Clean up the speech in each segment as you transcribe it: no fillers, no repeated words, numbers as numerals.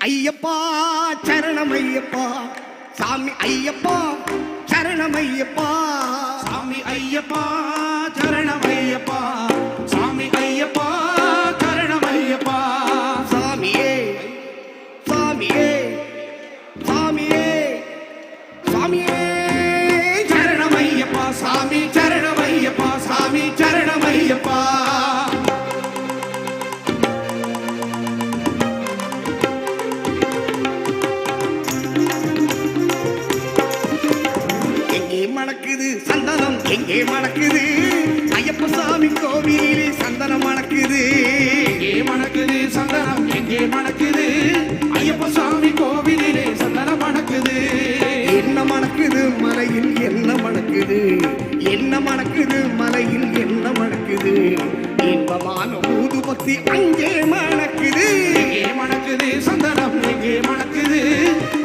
ஐயப்பா சரணம் ஐயப்பா சாமி ஐயப்பா சரணம் ஐயப்பா சாமி ஐயப்பா சரணம் ஐயப்பா சாமி ஐயப்பா சரணம் ஐயப்பா சாமியே சாமியே சாமியே சாமியே சரணம் ஐயப்பா சாமி சரணம் ஐயப்பா சாமி சரணம் ஐயப்பா மணக்குது சந்தனம் எங்கே மணக்குது ஐயப்ப சாமி கோவிலே சந்தனம் மணக்குது எங்கே மணக்குது சந்தனம் எங்கே மணக்குது ஐயப்ப சாமி கோவிலே சந்தனம் மணக்குது என்ன மணக்குது மலையில் என்ன மணக்குது என்ன மணக்குது மலையில் என்ன மணக்குது இன்பமான ஊது பக்தி அங்கே மணக்குது எங்கே மணக்குது சந்தனம் எங்கே மணக்குது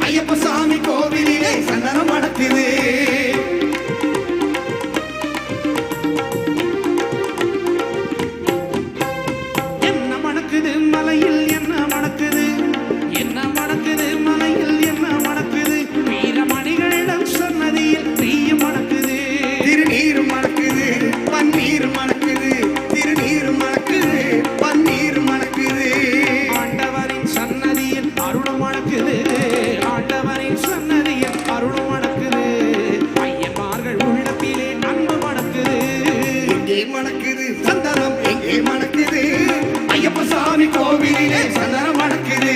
ஐயப்ப சாமி கோவிலே சந்தனம் மணக்குது மணக்குது சந்தனம் எங்கே மணக்குது ஐயப்ப சாமி கோவிலே சந்தனம் மணக்குது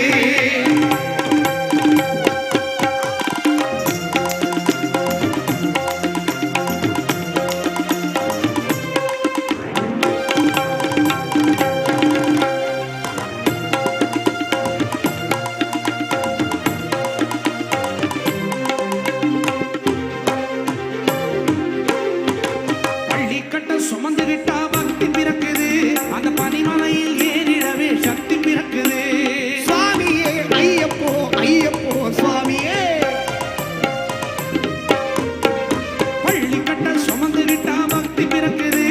சுமந்து விட்டா பக்தி பிறக்குது அந்த பனிமலையில் ஏறிடவே சக்தி பிறக்குது சுவாமியே ஐயப்போ ஐயப்போ சுவாமியே பள்ளி கட்ட சுமந்து விட்டா பக்தி பிறக்குது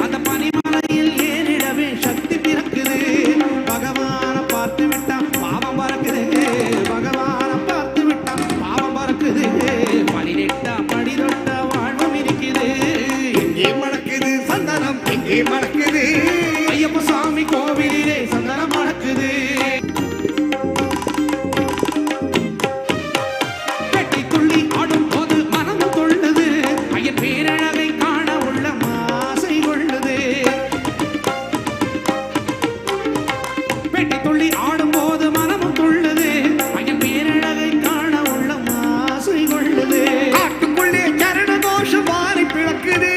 அந்த பனிமலையில் ஏறிடவே சக்தி பிறக்குது பகவான பார்த்து விட்டா பாவம் பறக்குது பகவான பார்த்து விட்டா பாவம் பறக்குது 18 படி தொட்ட வாழ்வும் இருக்குது எங்கே மணக்குது சந்தனம் எங்கே மணக்குது ஐயப்ப சாமி கோவிலே சந்தனம் மணக்குது பெட்டி துள்ளி ஆடும் போது மனம் கொள்ளுது ஐயன் பேரழகை காண உள்ள ஆசை கொள்ளுது பெட்டி துள்ளி ஆடும் போது மனம் கொள்ளுது ஐயன் பேரழகை காண உள்ள ஆசை கொள்ளுது காட்டுக்குள்ளே சரண கோஷம் வாரி பிளக்குது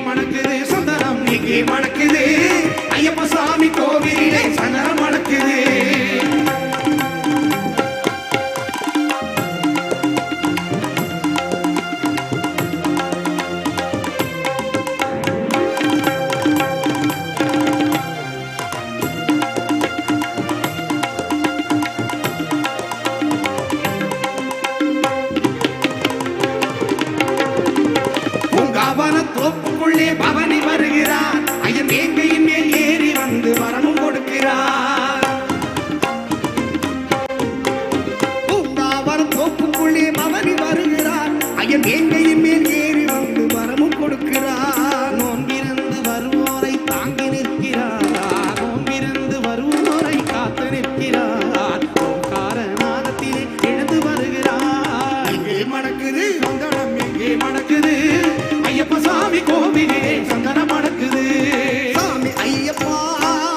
மணக்குது சந்தனம் எங்கே மணக்குது ஐயப்ப சாமி கோவிலே சந்தனம் மணக்குது தோப்புக்குள்ளே பவனி வருகிறார் ஐயன் வேங்கையின் மேல் ஏறி வந்து வரமும் கொடுக்கிறார் பூங்காவனம் தோப்புக்குள்ளே பவனி வருகிறார் ஐயன் வேங்கையின் மேல் ஏறி வந்து வரமும் கொடுக்கிறார் நோன்பிருந்து வருவோரை தாங்கி நிற்கிறார் நோன்பிருந்து வருவோரை காத்து நிற்கிறார் ஓங்காரநாதத்திலே எழுந்து வருகிறார் எங்கே மணக்குது சந்தனம் எங்கே மணக்குது ஐயப்ப சாமி கோவிலே சந்தனம் மணக்குது சாமி ஐயப்பா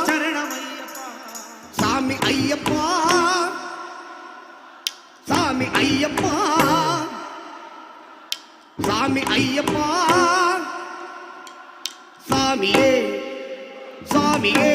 சரணம் ஐயப்பா சாமி ஐயப்பா சாமி ஐயப்பா சாமி ஐயப்பா சாமியே சாமியே